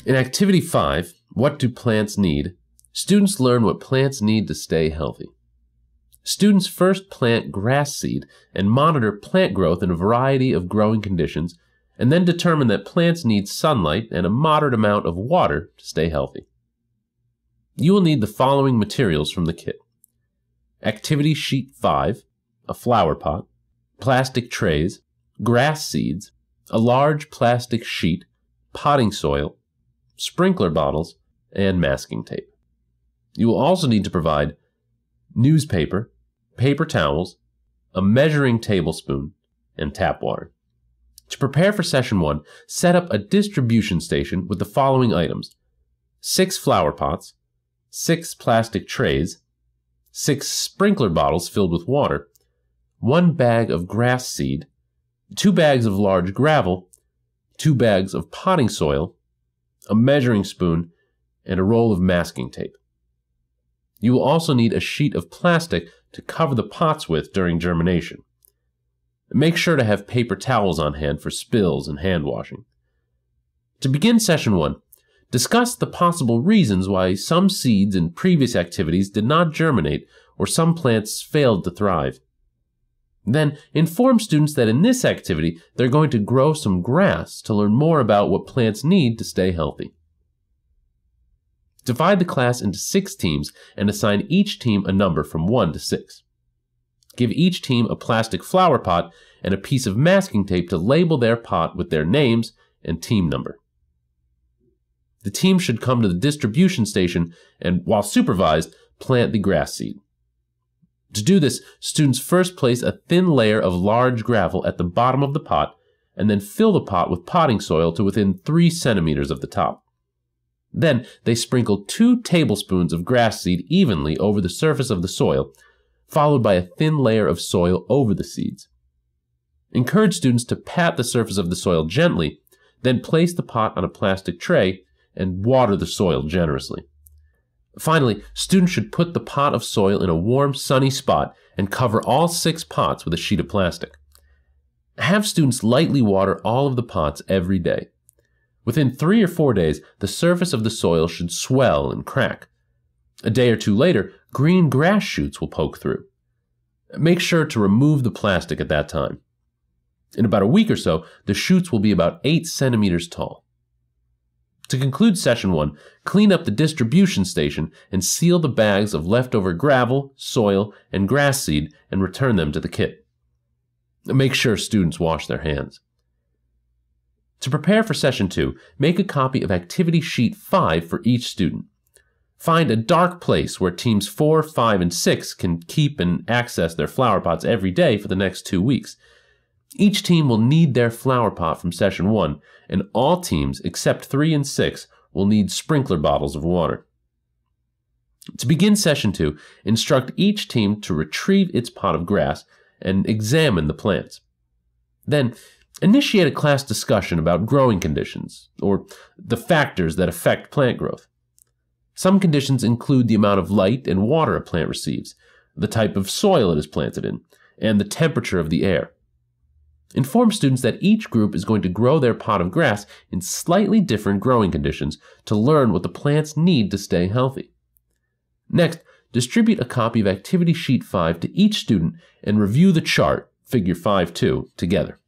In Activity 5, What Do Plants Need?, students learn what plants need to stay healthy. Students first plant grass seed and monitor plant growth in a variety of growing conditions, and then determine that plants need sunlight and a moderate amount of water to stay healthy. You will need the following materials from the kit: Activity Sheet 5, a flower pot, plastic trays, grass seeds, a large plastic sheet, potting soil, sprinkler bottles, and masking tape. You will also need to provide newspaper, paper towels, a measuring tablespoon, and tap water. To prepare for Session 1, set up a distribution station with the following items: 6 flower pots, 6 plastic trays, 6 sprinkler bottles filled with water, 1 bag of grass seed, 2 bags of large gravel, 2 bags of potting soil, a measuring spoon, and a roll of masking tape. You will also need a sheet of plastic to cover the pots with during germination. Make sure to have paper towels on hand for spills and hand washing. To begin Session 1, discuss the possible reasons why some seeds in previous activities did not germinate or some plants failed to thrive. Then, inform students that in this activity, they're going to grow some grass to learn more about what plants need to stay healthy. Divide the class into 6 teams and assign each team a number from 1 to 6. Give each team a plastic flower pot and a piece of masking tape to label their pot with their names and team number. The team should come to the distribution station and, while supervised, plant the grass seed. To do this, students first place a thin layer of large gravel at the bottom of the pot and then fill the pot with potting soil to within 3 centimeters of the top. Then they sprinkle 2 tablespoons of grass seed evenly over the surface of the soil, followed by a thin layer of soil over the seeds. Encourage students to pat the surface of the soil gently, then place the pot on a plastic tray and water the soil generously. Finally, students should put the pot of soil in a warm, sunny spot and cover all 6 pots with a sheet of plastic. Have students lightly water all of the pots every day. Within 3 or 4 days, the surface of the soil should swell and crack. A day or 2 later, green grass shoots will poke through. Make sure to remove the plastic at that time. In about a week or so, the shoots will be about 8 centimeters tall. To conclude Session 1, clean up the distribution station and seal the bags of leftover gravel, soil, and grass seed and return them to the kit. Make sure students wash their hands. To prepare for Session 2, make a copy of Activity Sheet 5 for each student. Find a dark place where Teams 4, 5, and 6 can keep and access their flower pots every day for the next 2 weeks. Each team will need their flower pot from Session 1, and all teams except 3 and 6 will need sprinkler bottles of water. To begin Session 2, instruct each team to retrieve its pot of grass and examine the plants. Then, initiate a class discussion about growing conditions, or the factors that affect plant growth. Some conditions include the amount of light and water a plant receives, the type of soil it is planted in, and the temperature of the air. Inform students that each group is going to grow their pot of grass in slightly different growing conditions to learn what the plants need to stay healthy. Next, distribute a copy of Activity Sheet 5 to each student and review the chart, Figure 5.2, together.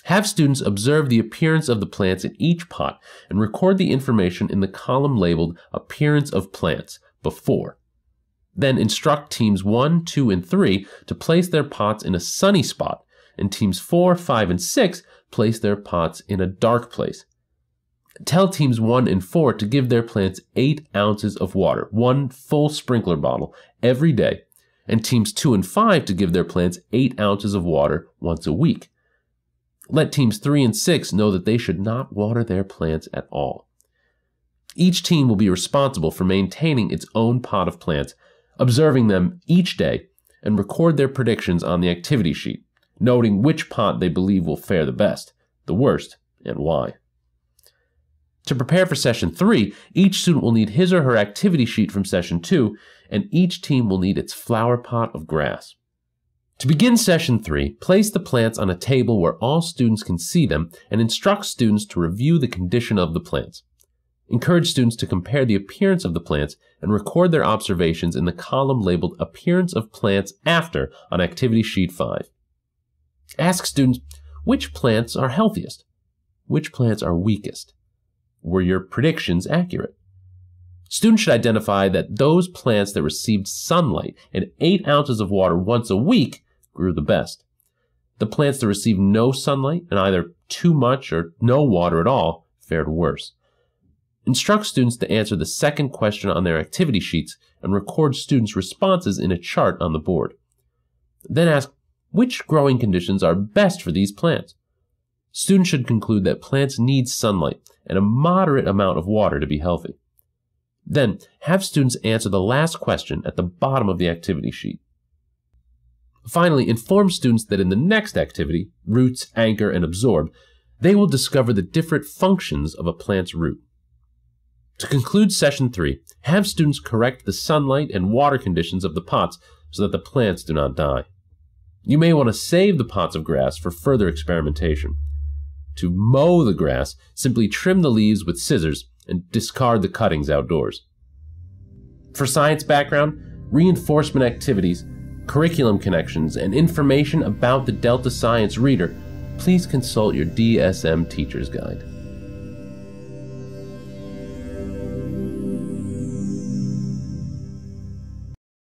Have students observe the appearance of the plants in each pot and record the information in the column labeled Appearance of Plants, before. Then instruct Teams 1, 2, and 3 to place their pots in a sunny spot, and Teams 4, 5, and 6 place their pots in a dark place. Tell Teams 1 and 4 to give their plants 8 ounces of water, 1 full sprinkler bottle, every day, and Teams 2 and 5 to give their plants 8 ounces of water once a week. Let Teams 3 and 6 know that they should not water their plants at all. Each team will be responsible for maintaining its own pot of plants, observing them each day, and record their predictions on the activity sheet, noting which pot they believe will fare the best, the worst, and why. To prepare for Session 3, each student will need his or her activity sheet from Session 2, and each team will need its flower pot of grass. To begin Session 3, place the plants on a table where all students can see them and instruct students to review the condition of the plants. Encourage students to compare the appearance of the plants and record their observations in the column labeled Appearance of Plants After on Activity Sheet 5. Ask students, which plants are healthiest? Which plants are weakest? Were your predictions accurate? Students should identify that those plants that received sunlight and 8 ounces of water once a week grew the best. The plants that received no sunlight and either too much or no water at all fared worse. Instruct students to answer the second question on their activity sheets and record students' responses in a chart on the board. Then ask, which growing conditions are best for these plants? Students should conclude that plants need sunlight and a moderate amount of water to be healthy. Then, have students answer the last question at the bottom of the activity sheet. Finally, inform students that in the next activity, Roots, Anchor, and Absorb, they will discover the different functions of a plant's root. To conclude Session 3, have students correct the sunlight and water conditions of the pots so that the plants do not die. You may want to save the pots of grass for further experimentation. To mow the grass, simply trim the leaves with scissors and discard the cuttings outdoors. For science background, reinforcement activities, curriculum connections, and information about the Delta Science Reader, please consult your DSM Teacher's Guide.